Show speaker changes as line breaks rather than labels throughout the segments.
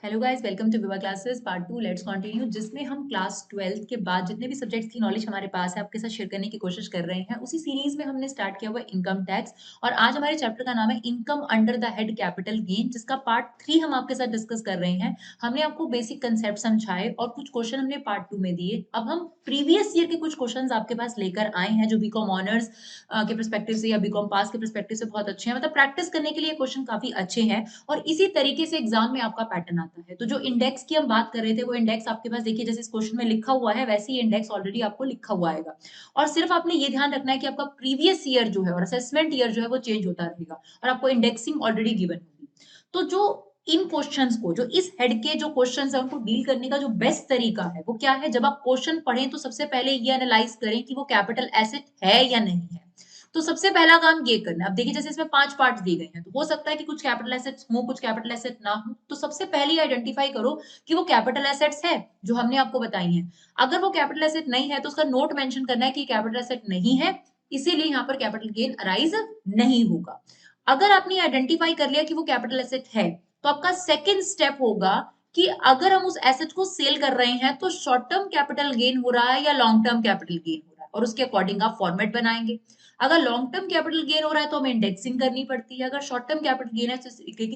Hello guys, welcome to विवा classes part 2। Let's continue, जिसमें हम क्लास 12 के बाद जितने भी सब्जेक्ट्स की नॉलेज हमारे पास है आपके साथ शेयर करने की कोशिश कर रहे हैं। उसी सीरीज में हमने स्टार्ट किया हुआ इनकम टैक्स, और आज हमारे चैप्टर का नाम है income under the head capital gain, जिसका पार्ट 3 हम आपके साथ डिस्कस कर रहे हैं। हमने आपको बेसिक कंसेप्ट समझाए और कुछ क्वेश्चन हमने पार्ट 2 में दिए। अब हम प्रीवियस ईयर के कुछ क्वेश्चन आपके पास लेकर आए हैं जो बीकॉम ऑनर्स के परस्पेक्टिव से या बीकॉम पास के परस्पेक्टिव से बहुत अच्छे हैं। मतलब प्रैक्टिस करने के लिए क्वेश्चन काफी अच्छे हैं और इसी तरीके से एग्जाम में आपका पैटर्न आता है। तो जो इंडेक्स की हम बात कर रहे थे, वो इंडेक्स आपके पास देखिए जैसे इस क्वेश्चन में लिखा हुआ है वैसे ही इंडेक्स ऑलरेडी आपको लिखा हुआ आएगा। और सिर्फ आपने ये ध्यान रखना है कि आपका प्रीवियस ईयर जो है और असेसमेंट ईयर जो है वो चेंज होता रहेगा और आपको इंडेक्सिंग ऑलरेडी गिवन होगी। तो जो इन क्वेश्चंस को, जो इस हेड के जो क्वेश्चंस है उनको डील करने का जो बेस्ट तरीका है वो क्या है, जब आप क्वेश्चन पढ़ें तो सबसे पहले ये एनालाइज करें कि वो कैपिटल एसेट है या नहीं है। तो सबसे पहला काम ये करना है। अब देखिए जैसे इसमें 5 पार्ट दिए गए हैं, तो हो सकता है कि कुछ कैपिटल एसेट्स हो, कुछ कैपिटल एसेट ना हो। तो सबसे पहले आइडेंटिफाई करो कि वो कैपिटल एसेट्स है जो हमने आपको बताई है। अगर वो कैपिटल एसेट नहीं है तो उसका नोट मेंशन करना है कि कैपिटल एसेट नहीं है, इसीलिए यहाँ पर कैपिटल गेन अराइज नहीं होगा। अगर आपने आइडेंटिफाई कर लिया कि वो कैपिटल एसेट है, तो आपका सेकेंड स्टेप होगा कि अगर हम उस एसेट को सेल कर रहे हैं तो शॉर्ट टर्म कैपिटल गेन हो रहा है या लॉन्ग टर्म कैपिटल गेन हो रहा है, और उसके अकॉर्डिंग आप फॉर्मेट बनाएंगे। अगर लॉन्ग टर्म कैपिटल गेन हो रहा है तो हमें इंडेक्सिंग करनी पड़ती है, अगर शॉर्ट टर्म कैपिटल गेन है तो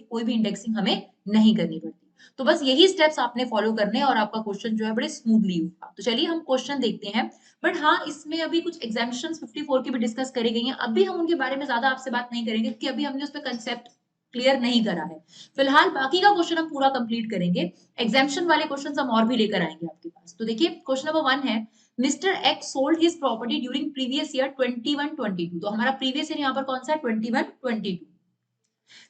कोई भी इंडेक्सिंग हमें नहीं करनी पड़ती। तो बस यही स्टेप्स आपने फॉलो करने हैं और आपका क्वेश्चन जो है बड़े स्मूथली होगा। तो चलिए हम क्वेश्चन देखते हैं। बट हाँ, इसमें अभी कुछ एग्जामिनेशन 54 की भी डिस्कस करी गई हैं। अभी हम उनके बारे में ज्यादा आपसे बात नहीं करेंगे क्योंकि अभी हमने उस पर कंसेप्ट क्लियर नहीं करा है। फिलहाल बाकी का क्वेश्चन हम पूरा कंप्लीट करेंगे। एग्जामिनेशन वाले क्वेश्चन हम और भी लेकर आएंगे आपके पास। तो देखिए क्वेश्चन नंबर 1 है, mister x sold his property during previous year 21-22। तो हमारा प्रीवियस ईयर यहाँ पर कौन सा है, 21-22।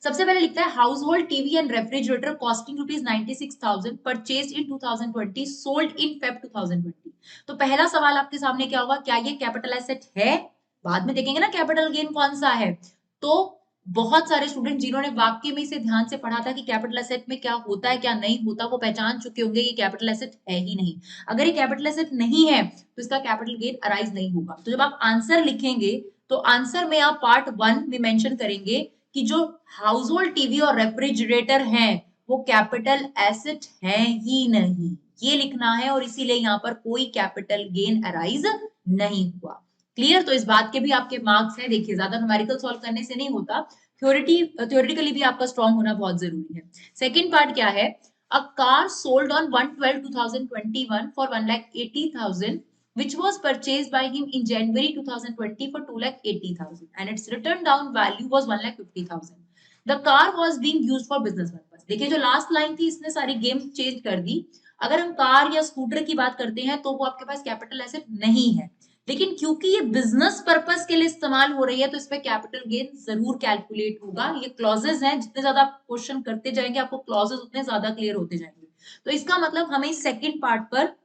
सबसे पहले लिखता है house hold TV and refrigerator costing ₹96,000 purchase in 2020 sold in Feb 2020। तो पहला सवाल आपके सामने क्या होगा, क्या ये कैपिटल एसेट है? बाद में देखेंगे ना कैपिटल गेन कौन सा है। तो बहुत सारे स्टूडेंट जिन्होंने वाक्य में इसे ध्यान से पढ़ा था कि कैपिटल एसेट में क्या होता है क्या नहीं होता, वो पहचान चुके होंगे ये कैपिटल एसेट है ही नहीं। अगर ये कैपिटल एसेट नहीं है तो इसका कैपिटल गेन अराइज नहीं होगा। तो जब आप आंसर लिखेंगे तो आंसर में आप पार्ट 1 में मेंशन करेंगे कि जो हाउस होल्ड टीवी और रेफ्रिजरेटर हैं वो कैपिटल एसेट है ही नहीं, ये लिखना है। और इसीलिए यहाँ पर कोई कैपिटल गेन अराइज नहीं हुआ। क्लियर? तो इस बात के भी आपके मार्क्स हैं। देखिए ज्यादा न्यूमेरिकल सॉल्व करने से नहीं होता, थ्योरेटिकली भी आपका स्ट्रॉन्ग होना बहुत जरूरी है। सेकेंड पार्ट क्या है, a car sold on 1/12/2021 for 1,80,000 which was purchased by him in January 2020 for 2,80,000 and its return down value was 1,50,000. The car was being used for business purpose. देखिए जो लास्ट लाइन थी इसने सारी game change कर दी। अगर हम car या scooter की बात करते हैं तो वो आपके पास कैपिटल एसेट नहीं है, लेकिन क्योंकि ये बिजनेस पर्पस के लिए इस्तेमाल हो रही है तो इस पे कैपिटल गेन जरूर कैलकुलेट होगा। ये क्लॉजेस हैं, जितने ज्यादा आप क्वेश्चन करते जाएंगे आपको क्लॉजेस उतने ज्यादा क्लियर होते जाएंगे। तो इसका मतलब हमें सेकंड पार्ट पर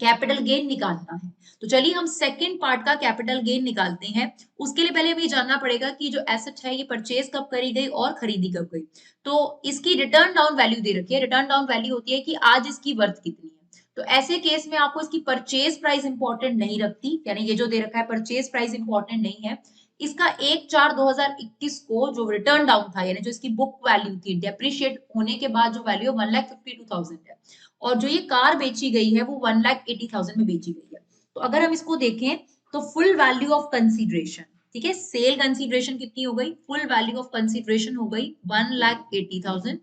कैपिटल गेन निकालना है। तो चलिए हम सेकंड पार्ट का कैपिटल गेन निकालते हैं। उसके लिए पहले हमें ये जानना पड़ेगा कि जो एसेट है ये परचेज कब करी गई और खरीदी कब गई। तो इसकी रिटर्न डाउन वैल्यू दे रखी है। रिटर्न डाउन वैल्यू होती है कि आज इसकी वर्थ कितनी है। तो ऐसे केस में आपको इसकी परचेज प्राइस इंपॉर्टेंट नहीं रखती, यानी ये जो दे रखा है परचेज प्राइस इंपॉर्टेंट नहीं है। इसका 1/4/2021 को जो रिटर्न डाउन था, यानी जो इसकी बुक वैल्यू थी, डेप्रिशिएट होने के बाद जो वैल्यू 1,52,000 है, और जो ये कार बेची गई है वो 1,80,000 में बेची गई है। तो अगर हम इसको देखें तो फुल वैल्यू ऑफ कंसीडरेशन, ठीक है, सेल कंसीडरेशन कितनी हो गई, फुल वैल्यू ऑफ कंसीडरेशन हो गई 1,80,000,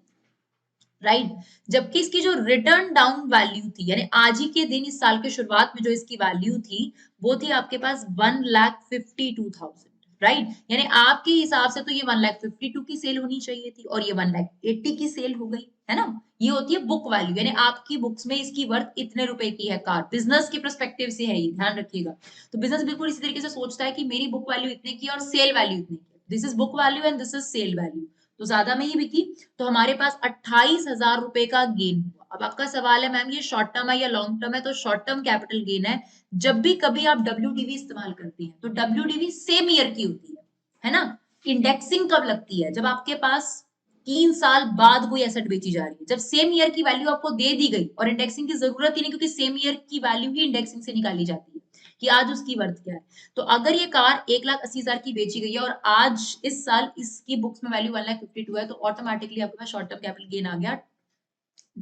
राइट। जबकि इसकी जो रिटर्न डाउन वैल्यू थी, यानी आज ही के दिन इस साल के शुरुआत में जो इसकी वैल्यू थी वो थी आपके पास 1,52,000, राइट। यानी आपके हिसाब से तो ये 1,52,000 की सेल होनी चाहिए थी और ये 1,80,000 की सेल हो गई, है ना। ये होती है बुक वैल्यू, यानी आपकी बुक्स में इसकी वर्थ इतने रुपए की है कार। बिजनेस के पर्सपेक्टिव से है ये, ध्यान रखिएगा। तो बिजनेस बिल्कुल इसी तरीके से सोचता है कि मेरी बुक वैल्यू इतने की और सेल वैल्यू इतने की। This is book value and this is sale value. तो ज्यादा में ही बिकी, तो हमारे पास 28,000 रुपए का गेन हुआ। अब आपका सवाल है मैम ये शॉर्ट टर्म है या लॉन्ग टर्म है, तो शॉर्ट टर्म कैपिटल गेन है। जब भी कभी आप WDV इस्तेमाल करते हैं तो WDV सेम ईयर की होती है ना। इंडेक्सिंग कब लगती है, जब आपके पास 3 साल बाद कोई एसेट बेची जा रही है, जब सेम ईयर की वैल्यू आपको दे दी गई और इंडेक्सिंग की जरूरत ही नहीं, क्योंकि सेम ईयर की वैल्यू ही इंडेक्सिंग से निकाली जाती है कि आज उसकी वर्थ क्या है। तो अगर ये कार 1,80,000 की बेची गई है और आज इस साल इसकी बुक्स में वैल्यू 1,52,000 है, तो ऑटोमेटिकली आपके पास शॉर्ट टर्म कैपिटल गेन आ गया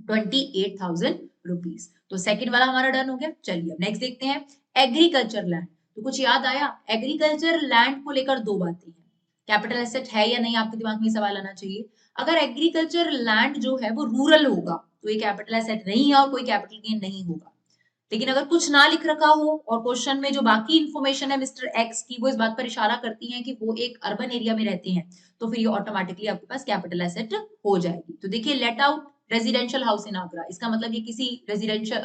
28,000 रुपीज। तो सेकंड वाला हमारा डन हो गया। चलिए अब नेक्स्ट देखते हैं एग्रीकल्चर लैंड। तो कुछ याद आया? एग्रीकल्चर लैंड को लेकर दो बातें हैं, कैपिटल एसेट है या नहीं, आपके दिमाग में सवाल आना चाहिए। अगर एग्रीकल्चर लैंड जो है वो रूरल होगा तो ये कैपिटल एसेट नहीं है और कोई कैपिटल गेन नहीं होगा। लेकिन अगर कुछ ना लिख रखा हो और क्वेश्चन में जो बाकी इंफॉर्मेशन है मिस्टर एक्स की वो इस बात पर इशारा करती है कि वो एक अर्बन एरिया में रहते हैं, तो फिर ये ऑटोमेटिकली आपके पास कैपिटल एसेट हो जाएगी। तो देखिए late out residential house in Agra, इसका मतलब ये किसी रेजिडेंशियल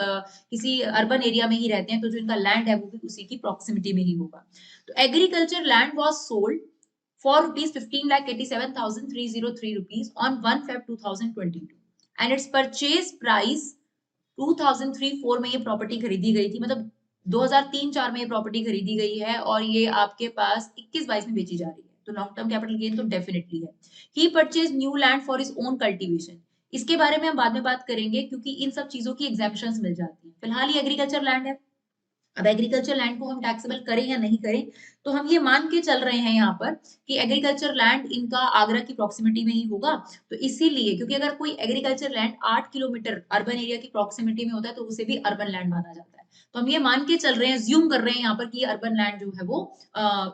किसी अर्बन एरिया में ही रहते हैं, तो जो इनका लैंड है वो भी उसी की प्रॉक्सिमिटी में ही होगा। तो agriculture land was sold for rupees 15,87,303 rupees on 1 Feb 2022 and its purchase price 2003-4 में ये प्रॉपर्टी खरीदी गई थी, मतलब 2003-4 में ये प्रॉपर्टी खरीदी गई है और ये आपके पास 21-22 में बेची जा रही है, तो लॉन्ग टर्म कैपिटल गेन तो डेफिनेटली है। He purchase new land for his own cultivation, इसके बारे में हम बाद में बात करेंगे क्योंकि इन सब चीजों की एग्जाम्पशंस मिल जाती है। फिलहाल ये एग्रीकल्चर लैंड है। अब एग्रीकल्चर लैंड को हम टैक्सेबल करें या नहीं करें, तो हम ये मान के चल रहे हैं यहाँ पर कि एग्रीकल्चर लैंड इनका आगरा की प्रॉक्सिमिटी में ही होगा, तो इसीलिए क्योंकि अगर कोई agriculture land 8 kilometre urban area की प्रॉक्सिमिटी में होता है तो उसे भी अर्बन लैंड माना जाता है। तो हम ये मान के चल रहे हैं, ज्यूम कर रहे हैं यहाँ पर कि अर्बन लैंड जो है वो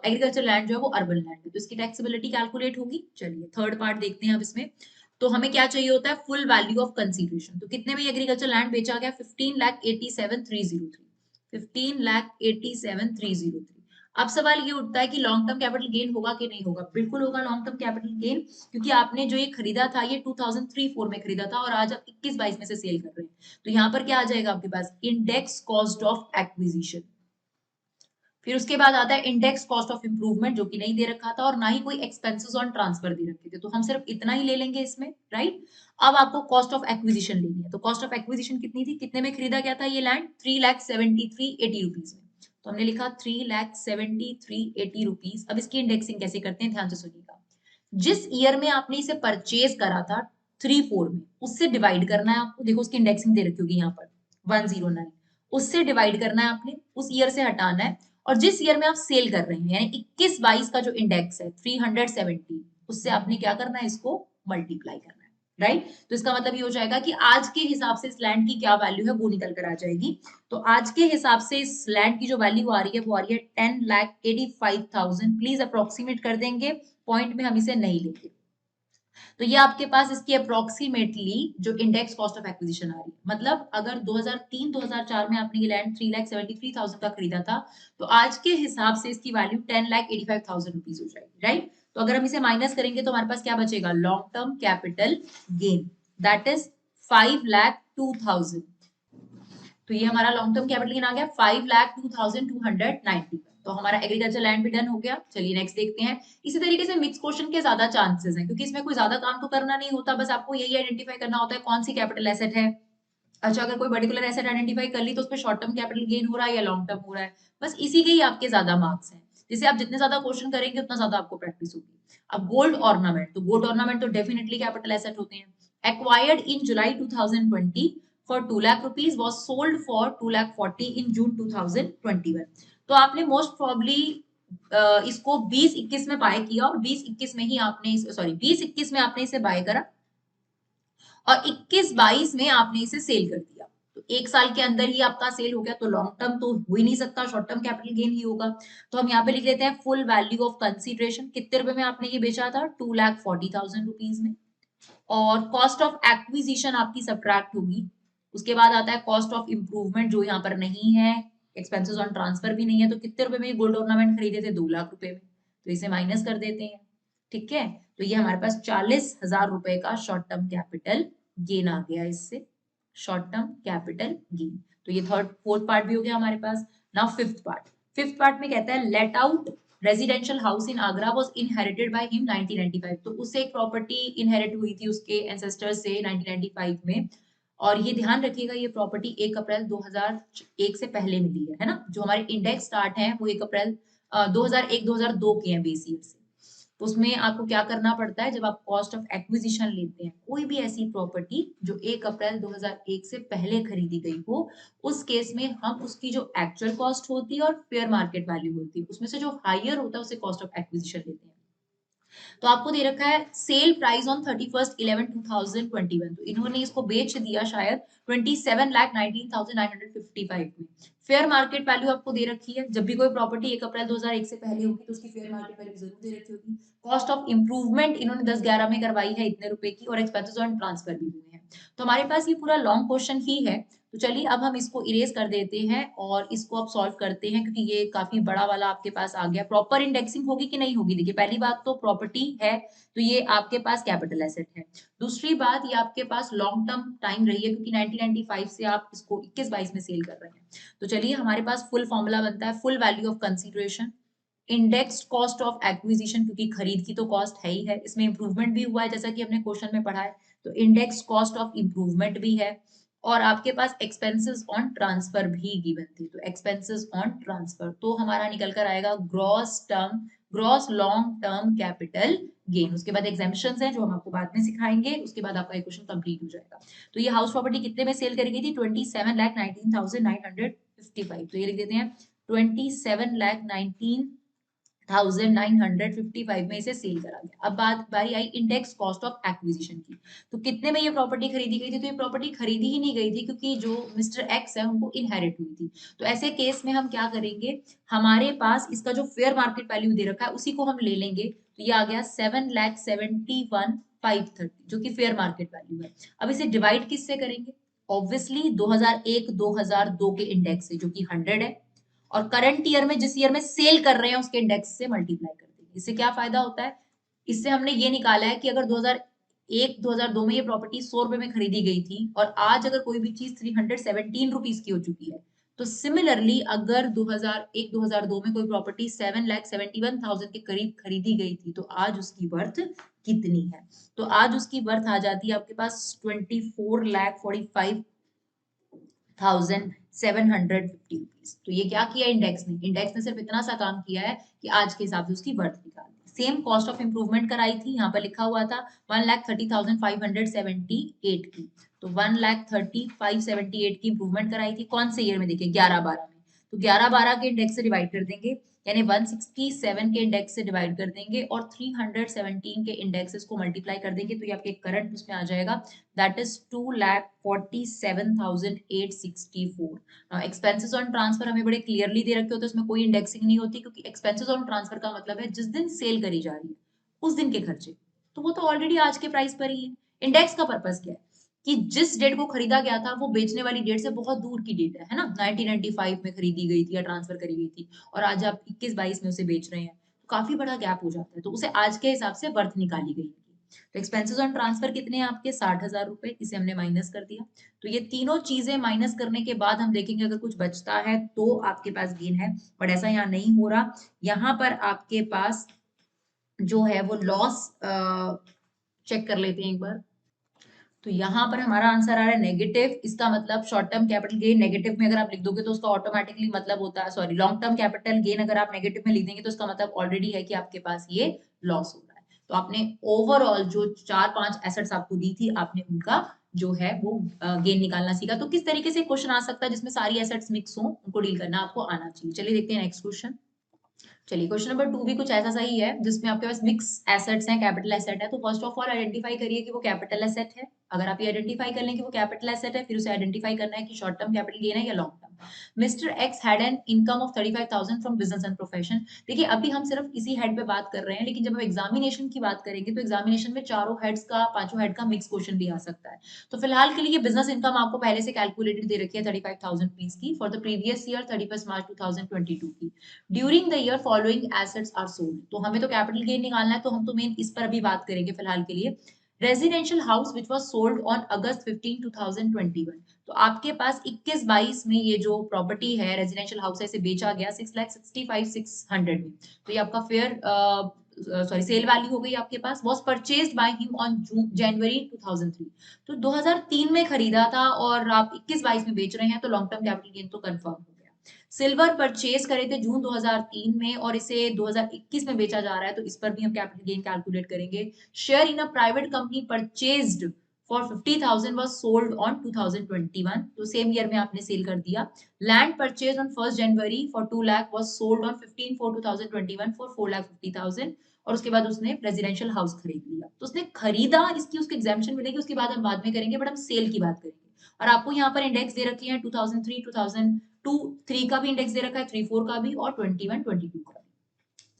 एग्रीकल्चर लैंड जो है वो अर्बन लैंड है, तो इसकी टैक्सेबिलिटी कैलकुलेट होगी। चलिए थर्ड पार्ट देखते हैं अब इसमें। तो हमें क्या चाहिए होता है? Full value of consideration. तो कितने में एग्रीकल्चर लैंड बेचा गया? 15,87,303, 15,87,303। अब सवाल ये उठता है कि लॉन्ग टर्म कैपिटल गेन होगा कि नहीं होगा? बिल्कुल होगा लॉन्ग टर्म कैपिटल गेन, क्योंकि आपने जो ये खरीदा था ये 2003-4 में खरीदा था और आज आप 21-22 में से सेल कर रहे हैं। तो यहाँ पर क्या आ जाएगा आपके पास? Index cost of acquisition. फिर उसके बाद आता है इंडेक्स कॉस्ट ऑफ इंप्रूवमेंट, जो कि नहीं दे रखा था और ना ही कोई एक्सपेंसेस ऑन ट्रांसफर दे रखे थे, तो हम सिर्फ इतना ही ले लेंगे इसमें, राइट। अब आपको कॉस्ट ऑफ एक्विजिशन लेनी है, तो कॉस्ट ऑफ एक्विजिशन कितनी थी? कितने में खरीदा गया था ये लैंड? 3,73,80 रुपीज में। तो हमने लिखा 3,73,80 रुपीज। अब इसकी इंडेक्सिंग कैसे करते हैं, ध्यान से सुनिएगा। जिस ईयर में आपने इसे परचेज करा था 3-4 में, उससे डिवाइड करना है आपको। देखो उसकी इंडेक्सिंग दे रखी होगी यहाँ पर 109, उससे डिवाइड करना है आपने, उस ईयर से हटाना है। और जिस ईयर में आप सेल कर रहे हैं यानी 21-22 का जो इंडेक्स है 370, उससे आपने क्या करना है? इसको मल्टीप्लाई करना है, राइट। तो इसका मतलब ये हो जाएगा कि आज के हिसाब से इस लैंड की क्या वैल्यू है वो निकल कर आ जाएगी। तो आज के हिसाब से इस लैंड की जो वैल्यू आ रही है वो आ रही है 10,85,000। प्लीज अप्रोक्सीमेट कर देंगे, पॉइंट में हम इसे नहीं लेंगे। तो ये आपके पास इसकी अप्रोक्सीमेटली जो इंडेक्स कॉस्ट ऑफ एक्विजिशन आ रही है, मतलब अगर 2003-2004 में आपने ये लैंड 3,73,000 का खरीदा था, तो आज के हिसाब से इसकी वैल्यू 10,85,000 रुपीज हो जाएगी, राइट। तो अगर हम इसे माइनस करेंगे तो हमारे पास क्या बचेगा? Long term capital gain, that is 5,02,000। तो ये हमारा लॉन्ग टर्म कैपिटल गेन आ गया 5,02,290। तो हमारा एग्रीकल्चर लैंड भी डन हो गया। चलिए नेक्स्ट देखते हैं। इसी तरीके से मिक्स क्वेश्चन के ज्यादा चांसेस हैं, क्योंकि इसमें कोई ज्यादा काम तो करना नहीं होता, बस आपको यही आइडेंटिफाई करना होता है कौन सी कैपिटल एसेट है। अच्छा, अगर कोई पर्टिकुलर एसेट आइडेंटिफाई कर ली तो उसमें शॉर्ट टर्म कैपिटल गेन हो रहा है या लॉन्ग टर्म हो रहा है, बस इसी के ही आपके ज्यादा मार्क्स हैं। जैसे आप जितने ज्यादा क्वेश्चन करेंगे उतना ज्यादा आपको प्रैक्टिस होगी। अब गोल्ड ऑर्नामेंट, तो गोल्ड ऑर्नामेंट तो डेफिनेटली कैपिटल एसेट होते हैं। Acquired in July 2020 for 2 lakh rupees was sold for 2,40,000 in June 2021। तो आपने मोस्ट प्रोबेबली इसको 20-21 में बाय किया और 20-21 में ही आपने 20-21 में आपने इसे बाय करा और 21-22 में आपने इसे सेल कर दिया। तो एक साल के अंदर ही आपका सेल हो गया, तो लॉन्ग टर्म तो हो ही नहीं सकता, शॉर्ट टर्म कैपिटल गेन ही होगा। तो हम यहाँ पे लिख लेते हैं फुल वैल्यू ऑफ कंसीडरेशन। कितने रुपए में आपने ये बेचा था? 2,40,000 रुपीज में। और कॉस्ट ऑफ एक्विजिशन आपकी सब्ट्रैक्ट होगी। उसके बाद आता है कॉस्ट ऑफ इंप्रूवमेंट, जो यहाँ पर नहीं है, एक्सपेंसेस ऑन ट्रांसफर भी नहीं है। तो कितने रुपए में गोल्ड ऑर्नामेंट खरीदे थे? 2 लाख रुपए में, तो इसे माइनस कर देते हैं, ठीक है। तो ये हमारे पास 40,000 रुपए का शॉर्ट टर्म कैपिटल गेन आ गया इससे, शॉर्ट टर्म कैपिटल गेन। तो ये फोर्थ पार्ट भी हो गया हमारे पास। Now fifth part. Fifth part में कहता है let out residential house in Agra was inherited by him 1995। तो उससे एक प्रॉपर्टी इनहेरिट हुई थी उसके एंसेस्टर से 1995 में। और ये ध्यान रखिएगा ये प्रॉपर्टी 1 अप्रैल 2001 से पहले मिली है ना। जो हमारे इंडेक्स स्टार्ट है वो 1 अप्रैल 2001-2002 के हैं बेस ईयर से। तो उसमें आपको क्या करना पड़ता है, जब आप कॉस्ट ऑफ एक्विजिशन लेते हैं कोई भी ऐसी प्रॉपर्टी जो 1 अप्रैल 2001 से पहले खरीदी गई हो, उस केस में हम उसकी जो एक्चुअल कॉस्ट होती है और फेयर मार्केट वैल्यू होती है, उसमें से जो हायर होता है उसे कॉस्ट ऑफ एक्विजिशन लेते हैं। तो आपको दे रखा है सेल प्राइस ऑन 31/11/2021, तो इन्होंने इसको बेच दिया शायद 27,19,955 में। फेयर मार्केट वैल्यू आपको दे रखी है, जब भी कोई प्रॉपर्टी 1 अप्रैल 2001 से पहले होगी तो उसकी फेयर मार्केट वैल्यू जरूर दे रखी होगी। कॉस्ट ऑफ इंप्रूवमेंट इन्होंने 10/11 में करवाई है इतने रुपए की, और एक्सपेंसेस ऑन ट्रांसफर भी हुए हैं। तो हमारे पास ये पूरा लॉन्ग क्वेश्चन ही है, तो चलिए अब हम इसको इरेज कर देते हैं और इसको अब सॉल्व करते हैं, क्योंकि ये काफी बड़ा वाला आपके पास आ गया। प्रॉपर इंडेक्सिंग होगी कि नहीं होगी, देखिए पहली बात तो प्रॉपर्टी है तो ये आपके पास कैपिटल एसेट है। दूसरी बात, ये आपके पास लॉन्ग टर्म टाइम रही है, क्योंकि 1995 से आप इसको 21-22 में सेल कर रहे हैं। तो चलिए हमारे पास फुल फॉर्मूला बनता है, full value of consideration indexed cost of acquisition, क्योंकि खरीद की तो कॉस्ट है ही है, इसमें इंप्रूवमेंट भी हुआ है जैसा कि हमने क्वेश्चन में पढ़ा है, तो इंडेक्स कॉस्ट ऑफ इंप्रूवमेंट भी है। और आपके पास एक्सपेंसेस ऑन ट्रांसफर भी गिवन थी, तो एक्सपेंसेस ऑन ट्रांसफर तो हमारा निकल कर आएगा gross long term capital gain. उसके बाद एग्जामिशंस हैं जो हम आपको बाद में सिखाएंगे, उसके बाद आपका क्वेश्चन कंप्लीट हो जाएगा। तो ये हाउस प्रॉपर्टी कितने में सेल करी गई थी, 27,19,955, तो ये लिख देते हैं 27,19,955 में इसे सेल करा गया। अब बात बारी I index cost of acquisition की, तो कितने में ये प्रॉपर्टी खरीदी गई थी, तो ये प्रॉपर्टी खरीदी ही नहीं गई थी, क्योंकि जो मिस्टर एक्स है उनको इनहेरिट हुई थी। तो ऐसे केस में हम क्या करेंगे, हमारे पास इसका जो फेयर मार्केट वैल्यू दे रखा है उसी को हम ले लेंगे, तो ये आ गया 7,71,530, जो कि फेयर मार्केट वैल्यू है। अब इसे डिवाइड किससे करेंगे, ऑब्वियसली 2001-2002 के इंडेक्स से, जो कि 100 है, और करंट ईयर में जिस ईयर में सेल कर रहे हैं उसके इंडेक्स से मल्टीप्लाई कर देंगे। इससे क्या फायदा होता है, इससे हमने ये निकाला है कि अगर 2001-2002 में ये प्रॉपर्टी 100 रुपए में खरीदी गई थी और आज अगर कोई भी चीज 317 रुपीज की हो चुकी है, तो सिमिलरली अगर 2001-2002 में कोई प्रॉपर्टी 7,71,000 के करीब खरीदी गई थी, तो आज उसकी वर्थ कितनी है, तो आज उसकी वर्थ आ जाती है आपके पास 24,45,750 रुपीज। तो ये क्या किया इंडेक्स ने सिर्फ इतना सा काम किया है कि आज के हिसाब से उसकी वर्थ निकाल दी। सेम कॉस्ट ऑफ इंप्रूवमेंट कराई थी, यहाँ पर लिखा हुआ था 1,30,578 की, तो 1,30,578 की इंप्रूवमेंट कराई थी, कौन से ईयर में, देखिए 11-12 में, तो 11-12 के इंडेक्स से डिवाइड कर देंगे, यानी 167 के इंडेक्स से डिवाइड कर देंगे और 317 के इंडेक्सेस को मल्टीप्लाई कर देंगे, तो ये आपके करंट उसमें आ जाएगा, that is 2,47,864। Expenses on transfer हमें बड़े क्लियरली दे रखे होते हैं, उसमें कोई इंडेक्सिंग नहीं होती, क्योंकि एक्सपेंसेस ऑन ट्रांसफर का मतलब है जिस दिन सेल करी जा रही है उस दिन के खर्चे, तो वो तो ऑलरेडी आज के प्राइस पर ही है। इंडेक्स का पर्पस क्या है कि जिस डेट को खरीदा गया था वो बेचने वाली डेट से बहुत दूर की डेट है ना, 1995 में खरीदी गई थी या ट्रांसफर करी गई थी, और आज आप 21-22 में उसे बेच रहे हैं, तो काफी बड़ा गैप हो जाता है, तो उसे आज के हिसाब से वर्थ निकाली गई। तो एक्सपेंसेस ऑन ट्रांसफर कितने हैं आपके, 60,000 रुपए, इसे हमने माइनस कर दिया। तो ये तीनों चीजें माइनस करने के बाद हम देखेंगे अगर कुछ बचता है तो आपके पास गेन है, बट ऐसा यहाँ नहीं हो रहा। यहाँ पर आपके पास जो है वो लॉस चेक कर लेते हैं एक बार। तो यहाँ पर हमारा आंसर आ रहा है नेगेटिव, इसका मतलब short term capital gain negative में अगर आप लिख दोगे तो उसका ऑटोमेटिकली मतलब होता है, sorry, long term capital gain अगर आप नेगेटिव में लिख देंगे तो उसका मतलब ऑलरेडी है कि आपके पास ये लॉस हो रहा है। तो आपने ओवरऑल जो 4-5 एसेट्स आपको दी थी, आपने उनका जो है वो गेन निकालना सीखा। तो किस तरीके से क्वेश्चन आ सकता है जिसमें सारी एसेट्स मिक्स हो, उनको डील करना आपको आना चाहिए। चलिए देखते हैं नेक्स्ट क्वेश्चन। चलिए क्वेश्चन नंबर 2 भी कुछ ऐसा सही है, जिसमें आपके पास मिक्स एसेट्स हैं, कैपिटल एसेट है। तो फर्स्ट ऑफ ऑल आइडेंटिफाई करिए कि वो कैपिटल एसेट है। अगर आप ये आइडेंटिफाई कर लें कि वो कैपिटल एसेट है, फिर उसे आइडेंटिफाई करना है कि शॉर्ट टर्म कैपिटल गेन है या long term. Mister x had an income of 35,000 from business and profession. देखिए अभी हम सिर्फ इसी हेड पे बात कर रहे हैं, लेकिन जब हम एग्जामिनेशन की बात करेंगे तो एग्जामिनेशन में चारों हेड्स का, पांचों हेड का मिक्स क्वेश्चन भी आ सकता है। तो फिलहाल के लिए बिजनेस इनकम आपको पहले से कैलकुलेटेड दे रखी है 35,000 रुपीज की for the previous year 31 March 2022 की। During the year following assets are sold, तो हमें तो कैपिटल गेन निकालना है, तो हम तो मेन इस पर अभी बात करेंगे फिलहाल के लिए। Residential house which was sold on August 15 2021, तो आपके पास 21-22 में ये जो प्रॉपर्टी है रेजिडेंशियल हाउस है, इसे बेचा गया 6,65,600 में। तो ये आपका फेयर सॉरी सेल वैल्यू हो गई आपके पास। Was purchased by him on January 2003, तो 2003 में खरीदा था और आप 21-22 में बेच रहे हैं, तो लॉन्ग टर्म कैपिटल गेन तो कंफर्म हो गया। सिल्वर परचेज करे थे जून 2003 में और इसे 2021 में बेचा जा रहा है, तो इस पर भी हम कैपिटल गेन कैलकुलेट करेंगे। Share in a private company purchased for 50,000 was sold on 2021, तो सेम ईयर में आपने सेल कर दिया। Land purchase on 1 January for 2 lakh was sold on 15/4/2021 for 4,50,000, और उसके बाद उसने रेजिडेंशियल हाउस खरीद लिया। तो उसने खरीदा, इसकी उसको एग्जाम्पशन मिलेगी, उसके बाद हम बाद में करेंगे, बट हम सेल की बात करेंगे। और आपको यहाँ पर इंडेक्स दे रखी है 2003, 2002, 3 का भी इंडेक्स दे रखा है, 3, 4 का भी, और 21, 22 का भी।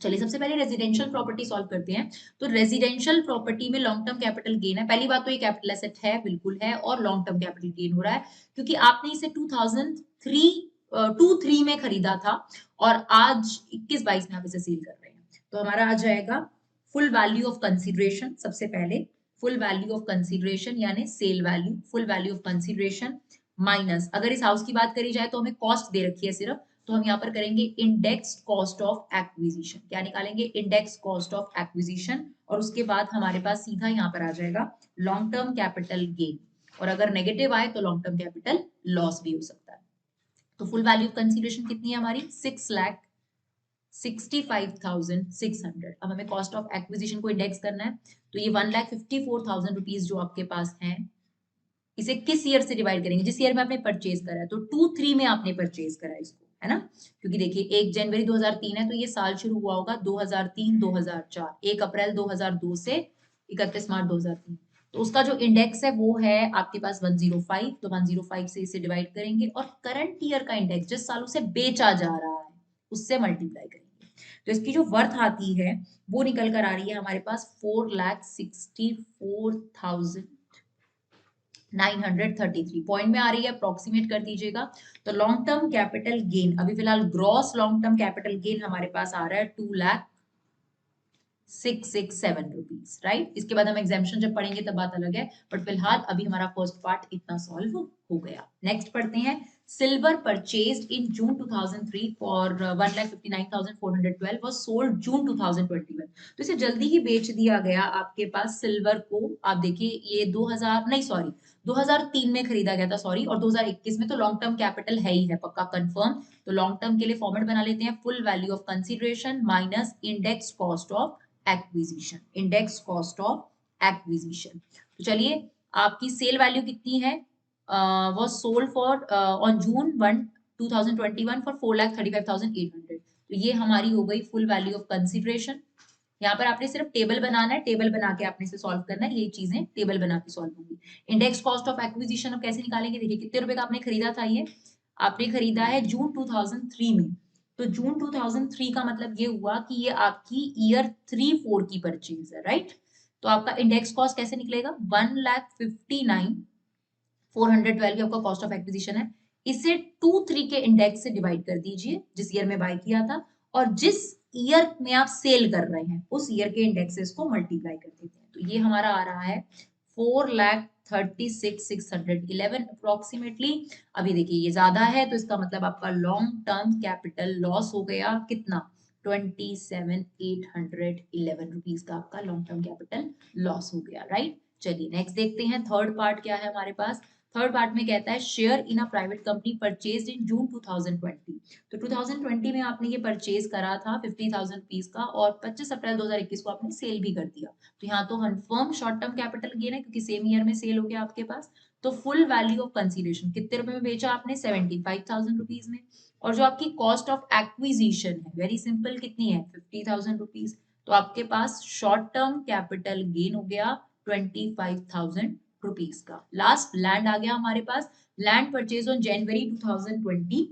चलिए सबसे पहले रेजिडेंशियल प्रॉपर्टी सॉल्व करते हैं। तो रेजिडेंशियल प्रॉपर्टी में लॉन्ग टर्म कैपिटल गेन है। पहली बात तो ये कैपिटल एसेट है, बिल्कुल है, और लॉन्ग टर्म कैपिटल गेन हो रहा है क्योंकि आपने इसे 2003 में खरीदा था और आज 21-22 में आप इसे सेल कर रहे हैं। तो हमारा आ जाएगा फुल वैल्यू ऑफ कंसिडरेशन। सबसे पहले फुल वैल्यू ऑफ कंसिडरेशन यानी sale value, full value of consideration minus, अगर इस हाउस की बात करी जाए तो हमें कॉस्ट दे रखी है सिर्फ, तो हम यहाँ पर करेंगे इंडेक्स कॉस्ट ऑफ एक्विजिशन। क्या निकालेंगे? इंडेक्स कॉस्ट ऑफ एक्विजिशन, और उसके बाद हमारे पास सीधा यहाँ पर आ जाएगा लॉन्ग टर्म कैपिटल गेन, और अगर नेगेटिव आए तो लॉन्ग टर्म कैपिटल लॉस भी हो सकता है। तो फुल वैल्यू ऑफ कंसिडरेशन कितनी है हमारी? 6,65,600। अब हमें कॉस्ट ऑफ एक्विजिशन को इंडेक्स करना है, तो ये 1,54,000 रुपीज जो आपके पास है, इसे किस ईयर से डिवाइड करेंगे? जिस ईयर में आपने परचेज करा है, तो 2-3 में आपने परचेज करा है इसको, है ना? क्योंकि देखिए 1 जनवरी 2003 है, तो ये साल शुरू हुआ होगा 2003-2004, 1 अप्रैल 2002 से 31 मार्च 2003। तो उसका जो इंडेक्स है वो है आपके पास 105, तो 105 से इसे डिवाइड करेंगे और करंट ईयर का इंडेक्स जिस साल उसे बेचा जा रहा है उससे मल्टीप्लाई करेंगे। तो इसकी जो वर्थ आती है वो निकल कर आ रही है हमारे पास 4,64,933 पॉइंट में आ रही है, अप्रोक्सीमेट कर दीजिएगा। तो लॉन्ग टर्म कैपिटल गेन, अभी फिलहाल gross long term capital gain हमारे पास आ रहा है 2,06,67 रुपीज, राइट? इसके बाद हम एग्जाम्पशन जब पढ़ेंगे तब बात अलग है, बट फिलहाल अभी हमारा फर्स्ट पार्ट इतना सॉल्व हो गया। नेक्स्ट पढ़ते हैं। Silver purchased in June 2003 for 1,59,412 was sold June 2021। तो इसे जल्दी ही बेच दिया गया आपके पास सिल्वर को। आप देखिए ये 2000 नहीं सॉरी 2003 में खरीदा गया था, सॉरी, और 2021 में, तो लॉन्ग टर्म कैपिटल है ही है पक्का कंफर्म। तो लॉन्ग टर्म के लिए फॉर्मेट बना लेते हैं, full value of consideration minus index cost of acquisition, index cost of acquisition. तो चलिए आपकी सेल वैल्यू कितनी है? Was sold for on June 1 2021 for 4,35,800। तो ये हमारी हो गई फुल वैल्यू ऑफ कंसिडरेशन। यहाँ पर आपने सिर्फ टेबल बनाना है, टेबल बना के आपने इसे सॉल्व करना है, ये चीजें टेबल बना के सॉल्व होंगी। इंडेक्स कॉस्ट ऑफ एक्विजिशन अब कैसे निकालेंगे? देखिए कितने रुपए का आपने खरीदा था, ये आपने खरीदा है जून 2003 में, तो जून 2003 का मतलब ये हुआ कि ये आपकी ईयर 3-4 की परचेज है, राइट? तो आपका इंडेक्स कॉस्ट कैसे निकलेगा? 1,59,412 आपका कॉस्ट ऑफ एक्विजिशन है। इसे 2-3 के इंडेक्स से डिवाइड कर दीजिए जिस ईयर में बाय किया था, और जिस ईयर में आप सेल कर रहे हैं उस ईयर के इंडेक्सेस को मल्टीप्लाई कर देते हैं। तो ये हमारा आ रहा है 4,36,611 अप्रोक्सीमेटली। अभी देखिए ये ज्यादा है, तो इसका मतलब आपका लॉन्ग टर्म कैपिटल लॉस हो गया कितना? 27,811 रुपीज का आपका लॉन्ग टर्म कैपिटल लॉस हो गया, राइट? चलिए नेक्स्ट देखते हैं, थर्ड पार्ट क्या है हमारे पास। थर्ड पार्ट में कहता है share in a private company purchased in June 2020। तो 2020 में आपने ये परचेज करा था 50,000 रुपीज का, और 25 अप्रैल 2021 को आपने सेल भी कर दिया। तो यहाँ तो confirm short term capital gain है क्योंकि सेम ईयर में सेल हो गया आपके पास। तो फुल वैल्यू ऑफ कंसिडरेशन कितने रुपए में बेचा आपने? 75,000 रुपीज में। और जो आपकी कॉस्ट ऑफ एक्विजिशन है वेरी सिंपल, कितनी है? 50,000 रुपीज। तो आपके पास शॉर्ट टर्म कैपिटल गेन हो गया 25,000 रुपीज का। लास्ट लैंड आ गया हमारे पास। लैंड परचेज ऑन जनवरी 2020,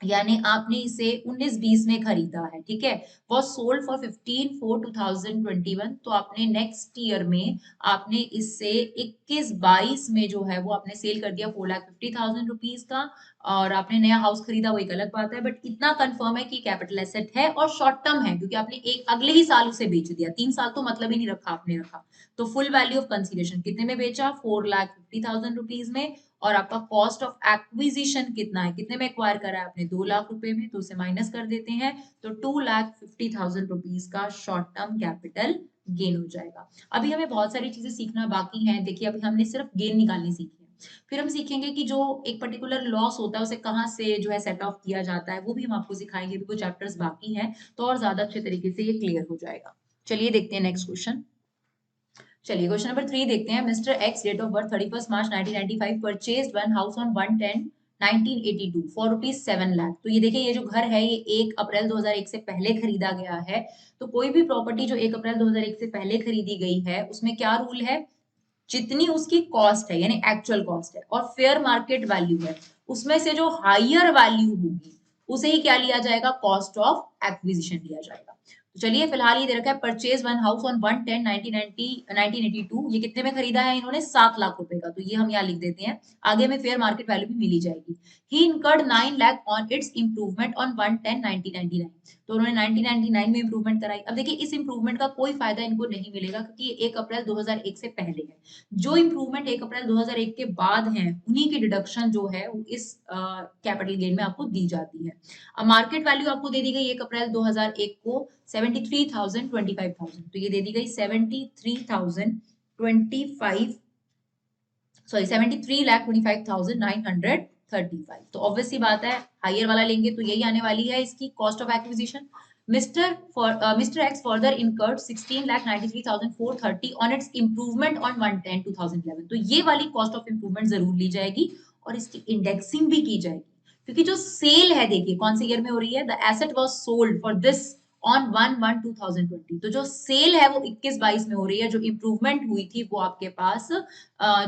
यानी आपने इसे 19-20 में खरीदा है, ठीक है? Was sold for 15/4/2021। तो आपने नेक्स्ट ईयर में आपने इससे 21-22 में जो है वो आपने सेल कर दिया 4,50,000 रुपीज का, और आपने नया हाउस खरीदा वो एक अलग बात है, बट इतना कंफर्म है कि कैपिटल एसेट है और शॉर्ट टर्म है क्योंकि आपने एक अगले ही साल उसे बेच दिया, 3 साल तो मतलब ही नहीं रखा आपने रखा। तो फुल वैल्यू ऑफ कंसिडरेशन कितने में बेचा? 4,50,000 रुपीज में। और आपका कॉस्ट ऑफ एक्विजिशन कितना है? कितने में एक्वायर करा है आपने? 2 लाख रुपए में, तो उसे माइनस कर देते हैं, तो 2,50,000 रुपीज का शॉर्ट टर्म कैपिटल गेन हो जाएगा। अभी हमें बहुत सारी चीजें सीखना बाकी है। देखिए अभी हमने सिर्फ गेन निकालनी सीखी है, फिर हम सीखेंगे कि जो एक पर्टिकुलर लॉस होता है उसे कहाँ से जो है सेट ऑफ किया जाता है, वो भी हम आपको सिखाएंगे। भी वो चैप्टर्स बाकी हैं तो और ज्यादा अच्छे तरीके से ये क्लियर हो जाएगा। चलिए देखते हैं नेक्स्ट क्वेश्चन। चलिए क्वेश्चन नंबर 3 देखते हैं। Mister X date of birth 31 March 1995 purchased one house on 110 1982 for rupees 7 lakh. तो ये देखिए, ये जो घर है ये 1 अप्रैल 2001 से पहले खरीदा गया है। तो कोई भी प्रॉपर्टी जो 1 अप्रैल 2001 से पहले खरीदी गई है उसमें क्या रूल है, जितनी उसकी कॉस्ट है यानी एक्चुअल कॉस्ट है और फेयर मार्केट वैल्यू है, उसमें से जो हायर वैल्यू होगी उसे ही क्या लिया जाएगा, कॉस्ट ऑफ एक्विजिशन लिया जाएगा। तो चलिए फिलहाल ये दे रखा है परचेज वन हाउस ऑन 110 1982। ये कितने में खरीदा है इन्होंने, 7 लाख रुपए का। तो ये हम यहाँ लिख देते हैं, आगे में फेयर मार्केट वैल्यू भी मिली जाएगी। He incurred 9 lakh on its improvement on 110 1999। तो उन्होंने 1999 में इंप्रूवमेंट कराई। अब देखिए इस इंप्रूवमेंट का कोई फायदा इनको नहीं मिलेगा क्योंकि ये 1 अप्रैल 2001 से पहले है। जो इंप्रूवमेंट 1 अप्रैल 2001 के बाद है उन्हीं की डिडक्शन जो है वो इस कैपिटल गेन में आपको दी जाती है। अब मार्केट वैल्यू आपको दे दी गई 1 अप्रैल 2001 को 73,000 25,000। तो ये दे दी गई 73,025 सॉरी 73,25,935। तो ऑब्वियस सी बात है हायर वाला लेंगे तो यही आने वाली है इसकी cost of acquisition. Mister x further incurred 16,93,430 on its improvement on 110 2011। तो ये वाली कॉस्ट ऑफ इंप्रूवमेंट जरूर ली जाएगी और इसकी इंडेक्सिंग भी की जाएगी क्योंकि जो सेल है देखिए कौन से ईयर में हो रही है, the asset was sold for this on 1/1/2020। तो जो सेल है वो 21-22 में हो रही है, जो इंप्रूवमेंट हुई थी वो आपके पास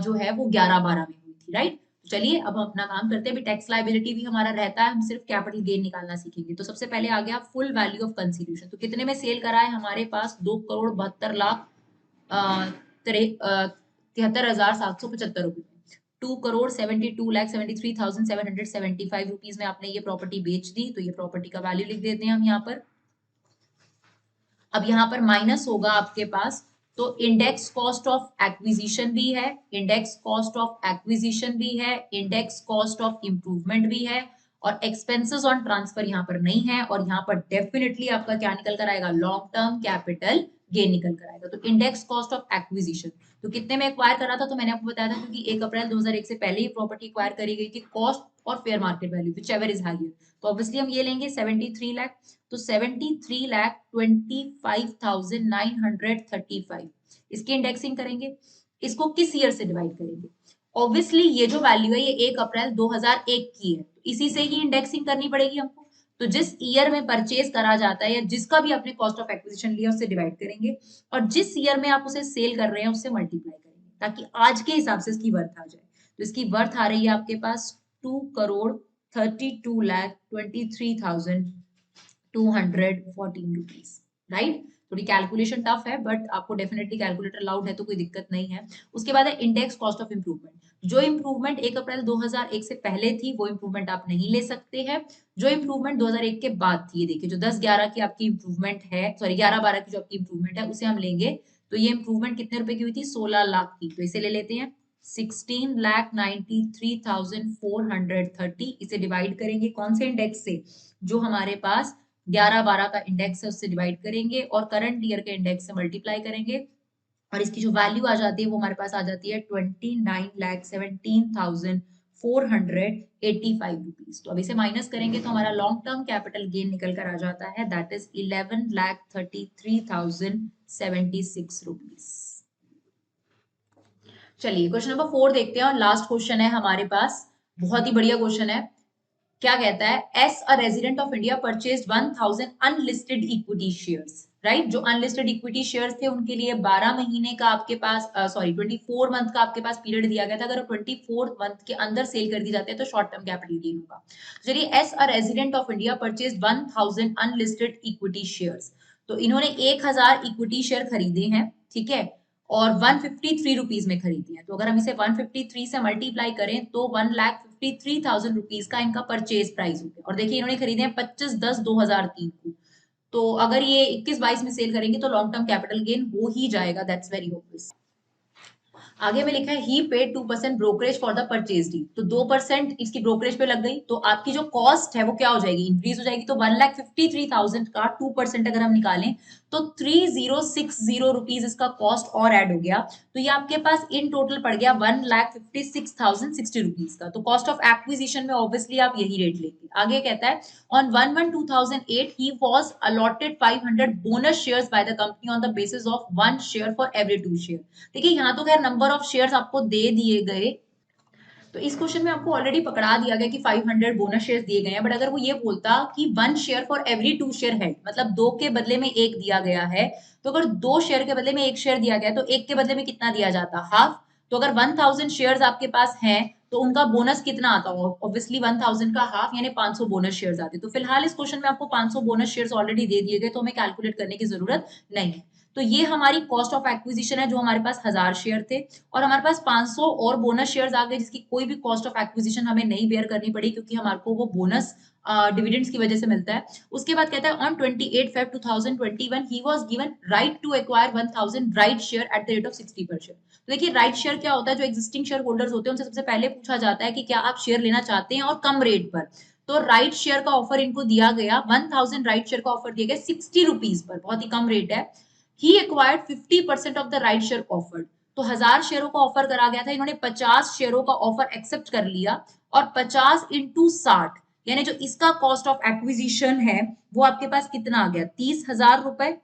जो है वो 11-12 में हुई थी, राइट। तो चलिए अब हम अपना काम करते हैं। भी टैक्स लायबिलिटी भी हमारा रहता है, हम सिर्फ कैपिटल गेन निकालना सीखेंगे। तो सबसे पहले आ गया फुल वैल्यू ऑफ कंसिड्यूशन। तो कितने में सेल करा है हमारे पास, 2,72,73,775 रुपए में। 2,72,73,775 रुपीज में आपने ये प्रॉपर्टी बेच दी। तो ये प्रॉपर्टी का वैल्यू लिख देते हैं हम यहाँ पर। अब यहाँ पर माइनस होगा आपके पास, तो इंडेक्स कॉस्ट ऑफ एक्विजिशन भी है, इंडेक्स कॉस्ट ऑफ एक्विजिशन भी है, इंडेक्स कॉस्ट ऑफ इंप्रूवमेंट भी है और एक्सपेंसेस ऑन ट्रांसफर यहाँ पर नहीं है। और यहाँ पर डेफिनेटली आपका क्या निकल कर आएगा, लॉन्ग टर्म कैपिटल गेन निकल कर आएगा। तो इंडेक्स कॉस्ट ऑफ एक्विजिशन तो कितने में एक्वायर करा था, तो मैंने आपको बताया था क्योंकि 1 अप्रैल 2001 से पहले ही प्रॉपर्टी एक्वायर करी गई थी, कॉस्ट और fair market value whichever is higher. तो ऑब्वियसली हम ये लेंगे 73 लाख। तो 73,25,935 इसकी इंडेक्सिंग करेंगे। इसको किस ईयर से डिवाइड करेंगे, ऑब्वियसली ये जो वैल्यू है ये 1 अप्रैल 2001 की है, तो इसी से ही इंडेक्सिंग करनी पड़ेगी हमको। तो जिस ईयर में परचेज करा जाता है या जिसका भी आपने कॉस्ट ऑफ एक्विजिशन लिया उससे डिवाइड करेंगे और जिस ईयर में आप उसे सेल कर रहे हैं उससे मल्टीप्लाई करेंगे ताकि आज के हिसाब से इसकी वर्थ आ जाए। तो इसकी वर्थ आ रही है आपके पास 2,32,23,214 रुपीज, राइट। थोड़ी कैलकुलेशन टफ है बट आपको डेफिनेटली कैलकुलेटर अलाउड है तो कोई दिक्कत नहीं है। उसके बाद है इंडेक्स कॉस्ट ऑफ इंप्रूवमेंट। जो इंप्रूवमेंट 1 अप्रैल 2001 से पहले थी वो इंप्रूवमेंट आप नहीं ले सकते हैं। जो इंप्रूवमेंट 2001 के बाद थी, ये देखिए जो 10-11 की आपकी इंप्रूवमेंट है, सॉरी 11-12 की जो आपकी इंप्रूवमेंट है उसे हम लेंगे। तो ये इंप्रूवमेंट कितने रुपए की हुई थी, 16 लाख की। तो इसे ले लेते हैं 16,93,430। इसे डिवाइड करेंगे कौन से इंडेक्स से, जो हमारे पास 11-12 का इंडेक्स है उससे डिवाइड करेंगे और करंट ईयर के इंडेक्स से मल्टीप्लाई करेंगे और इसकी जो वैल्यू आ जाती है वो हमारे पास आ जाती है 29,17,485 रुपीज। तो अब इसे माइनस करेंगे तो हमारा लॉन्ग टर्म कैपिटल गेन निकल कर आ जाता है, दैट इज 11,33,076 रुपीज। चलिए क्वेश्चन नंबर 4 देखते हैं और लास्ट क्वेश्चन है हमारे पास, बहुत ही बढ़िया क्वेश्चन है। क्या कहता है, S a resident of India purchase 1000 unlisted equity shares, right. जो अनलिस्टेड इक्विटी शेयर्स थे उनके लिए 12 महीने का आपके पास सॉरी 24 मंथ का आपके पास पीरियड दिया गया था। अगर 24 मंथ के अंदर सेल कर दी जाते हैं तो शॉर्ट टर्म कैपिटल गेन होगा। चलिए S a resident of India purchase 1000 unlisted equity shares. तो इन्होंने 1000 इक्विटी शेयर खरीदे हैं, ठीक है, और 153 रुपीज में खरीदी है। तो अगर हम इसे 153 से मल्टीप्लाई करें तो 1,53,000 रुपीज का इनका परचेज प्राइस हो गया। और देखिए इन्होंने खरीदे हैं 25/10/2003 को। तो अगर ये 21-22 में सेल करेंगे तो लॉन्ग टर्म कैपिटल गेन हो ही जाएगा, दैट्स वेरी ऑब्वियस। आगे में लिखा है he paid 2% brokerage for the purchase deal, तो 2% इसकी ब्रोकरेज पे लग गई, तो आपकी जो कॉस्ट है वो क्या हो जाएगी, इंक्रीज हो जाएगी। तो 1,53,000 का 2% अगर हम निकालें तो 3060 रुपीज इसका कॉस्ट और ऐड हो गया, तो ये आपके पास इन टोटल पड़ गया 1,56,060 रुपीज का। तो कॉस्ट ऑफ एक्विजिशन में ऑब्वियसली आप यही रेट लेंगे। आगे कहता है on 1/1/2008 he was allotted 500 bonus shares by the company on the basis of 1 share for every 2 share। देखिए यहाँ तो खैर नंबर ऑफ शेयर्स आपको दे दिए गए, तो इस क्वेश्चन में आपको ऑलरेडी पकड़ा दिया गया कि 500 बोनस शेयर्स दिए गए हैं, बट अगर वो ये बोलता कि 1 share for every 2 share held, मतलब 2 के बदले में 1 दिया गया है, तो अगर 2 शेयर के बदले में 1 शेयर दिया गया तो 1 के बदले में कितना दिया जाता, हाफ। तो अगर 1000 शेयर्स आपके पास हैं तो उनका बोनस कितना आता हो, ऑब्वियसली 1000 का हाफ यानी 500 बोनस शेयर्स आते। तो फिलहाल इस क्वेश्चन में आपको 500 बोनस शेयर्स ऑलरेडी दे दिए गए, तो हमें कैलकुलेट करने की जरूरत नहीं है। तो ये हमारी कॉस्ट ऑफ एक्विजिशन है, जो हमारे पास 1000 शेयर थे और हमारे पास 500 और बोनस शेयर्स आ गए, जिसकी कोई भी कॉस्ट ऑफ एक्विजिशन हमें नहीं बेयर करनी पड़ी, क्योंकि हमारे को वो बोनस डिविडेंड्स की वजह से मिलता है। उसके बाद कहता है on 28 Feb 2021 he was given right to acquire 1000 right share at the rate of 60 per share. तो देखिए राइट शेयर क्या होता है, जो एग्जिस्टिंग शेयर होल्डर्स होते हैं उनसे सबसे पहले पूछा जाता है कि क्या आप शेयर लेना चाहते हैं और कम रेट पर। तो राइट शेयर का ऑफर इनको दिया गया, 1000 राइट शेयर का ऑफर दिया गया 60 रुपीज पर, बहुत ही कम रेट है। He acquired 50% of the right share offered, तो 1000 शेयरों का ऑफर करा गया था, इन्होंने 50 शेयरों का ऑफर एक्सेप्ट कर लिया और 50 इंटू 60 यानी जो इसका कॉस्ट ऑफ एक्विजिशन है वो आपके पास कितना आ गया, 30,000 रुपए।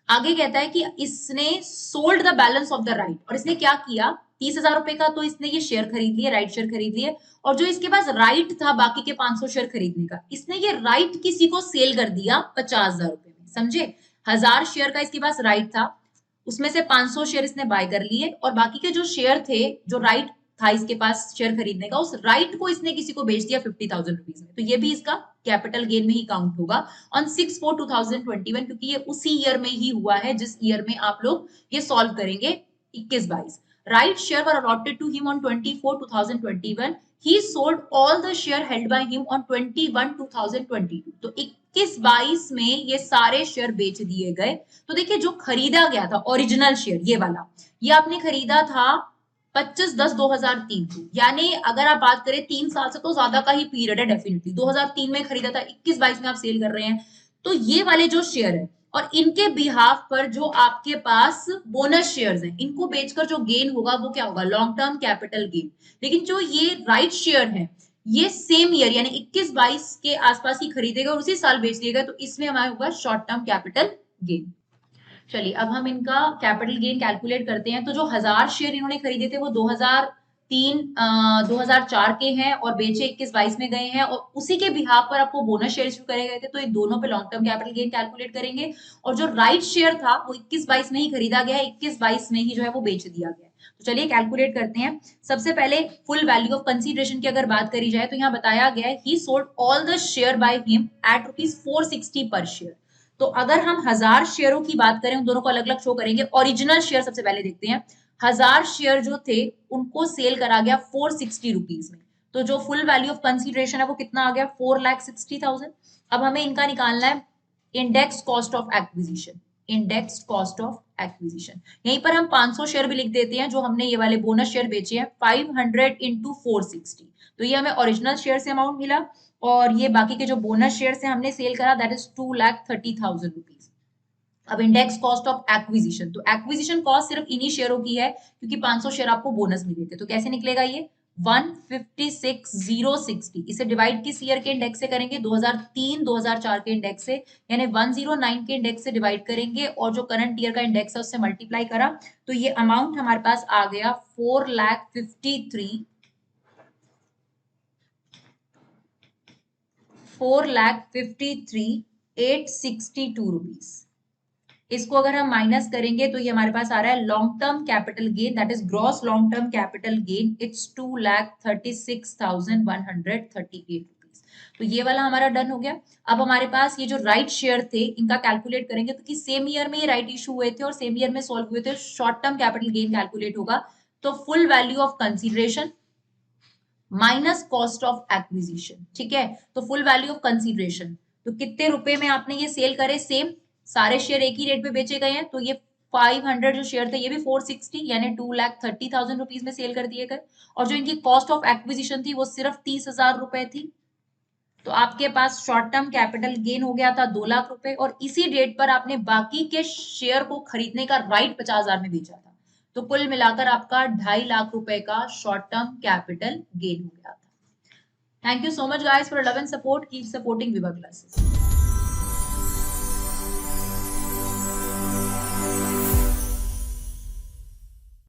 आगे कहता है कि इसने sold the balance of the right, और इसने क्या किया, 30,000 रुपए का तो इसने ये शेयर खरीद लिए, राइट शेयर खरीद लिए, और जो इसके पास राइट था बाकी के 500 शेयर खरीदने का, इसने ये राइट किसी को सेल कर दिया 50,000 रुपए में, समझे। 1000 शेयर का इसके पास राइट था, उसमें से 500 शेयर इसने बाय कर लिए, और बाकी के जो शेयर थे, जो राइट था इसके पास शेयर खरीदने का, उस राइट को इसने किसी को बेच दिया 50,000 रुपीज में। तो ये भी इसका कैपिटल गेन में ही काउंट होगा ऑन 6/4/2021, क्योंकि ये उसी ईयर में ही हुआ है जिस ईयर में आप लोग ये सॉल्व करेंगे 21-22। Right share were allotted to him on 24/2021, he sold all the share held by him on 21/2022। तो 21-22 में ये सारे शेयर बेच दिए गए। तो देखिए जो खरीदा गया था ओरिजिनल शेयर, ये वाला, ये आपने खरीदा था 25/10/2003 को, यानी अगर आप बात करें 3 साल से तो ज्यादा का ही पीरियड है डेफिनेटली। 2003 में खरीदा था, 21-22 में आप सेल कर रहे हैं, तो ये वाले जो शेयर है और इनके बिहाफ पर जो आपके पास बोनस शेयर्स हैं, इनको बेचकर जो गेन होगा वो क्या होगा, लॉन्ग टर्म कैपिटल गेन। लेकिन जो ये राइट शेयर है ये सेम ईयर यानी 21-22 के आसपास ही खरीदे गए और उसी साल बेच दिए गए, तो इसमें हमारा होगा शॉर्ट टर्म कैपिटल गेन। चलिए अब हम इनका कैपिटल गेन कैलकुलेट करते हैं। तो जो 1000 शेयर इन्होंने खरीदे थे वो 2004 के हैं और बेचे 21-22 में गए हैं, और उसी के बिहाफ पर आपको बोनस शेयर इशू करे गए थे, तो ये दोनों पे long term capital gain calculate करेंगे। और जो राइट शेयर था वो 21-22 में ही खरीदा गया है, 21-22 में ही जो है वो बेच दिया गया। तो चलिए कैलकुलेट करते हैं। सबसे पहले फुल वैल्यू ऑफ कंसीडरेशन की अगर बात करी जाए तो यहाँ बताया गया है ही sold all the share by him at ₹460 पर शेयर। तो अगर हम 1000 शेयरों की बात करें, उन दोनों को अलग अलग शो करेंगे। ओरिजिनल शेयर सबसे पहले देखते हैं। 1000 शेयर जो थे उनको सेल करा गया 460 रुपीज में, तो जो फुल वैल्यू ऑफ कंसीडरेशन है वो कितना आ गया, 4,60,000। अब हमें इनका निकालना है index cost of acquisition, index cost of acquisition. यहीं पर हम 500 शेयर भी लिख देते हैं जो हमने ये वाले बोनस शेयर बेचे हैं, 500 इंटू 460, तो ये हमें ओरिजिनल शेयर से अमाउंट मिला, और ये बाकी के जो बोनस शेयर से हमने सेल करा दैट इज 2,30,000 रुपीज। अब इंडेक्स कॉस्ट ऑफ एक्विजिशन, तो एक्विजिशन कॉस्ट सिर्फ इन्हीं शेयरों की है क्योंकि 500 शेयर आपको बोनस मिले थे। तो कैसे निकलेगा ये 156,060, इसे डिवाइड किस ईयर के इंडेक्स से करेंगे, 2003-2004 के इंडेक्स से, यानी 109 के इंडेक्स से डिवाइड करेंगे और जो करंट ईयर का इंडेक्स है उससे मल्टीप्लाई करा, तो ये अमाउंट हमारे पास आ गया 4,53,862 रुपीज। इसको अगर हम माइनस करेंगे तो ये हमारे पास आ रहा है long term capital gain, that is gross long term capital gain, it's 2,36,138 rupees. तो ये वाला हमारा डन हो गया। अब हमारे पास ये जो राइट शेयर थे इनका कैलकुलेट करेंगे, तो कि सेम ईयर में ये राइट इशू हुए थे और सेम ईयर में सॉल्व हुए थे, short term capital gain calculate होगा। तो full value of consideration minus cost of acquisition, ठीक है। तो फुल वैल्यू ऑफ कंसीडरेशन, तो कितने रुपए में आपने ये सेल करे, सेम सारे शेयर एक ही रेट पे बेचे गए हैं, तो ये 500 जो शेयर थे ये भी 460 यानी 2,30,000 रुपीज में सेल कर दिए गए, और जो इनकी कॉस्ट ऑफ एक्विजिशन थी वो सिर्फ 30,000 रुपए थी। तो आपके पास शॉर्ट टर्म कैपिटल गेन हो गया था 2 लाख रुपए, और इसी डेट पर आपने बाकी के शेयर को खरीदने का राइट 50,000 में बेचा था। तो कुल मिलाकर आपका 2.5 लाख रुपए का शॉर्ट टर्म कैपिटल गेन हो गया था। Thank you so much guys for love and support, keep supporting विवा क्लासेस।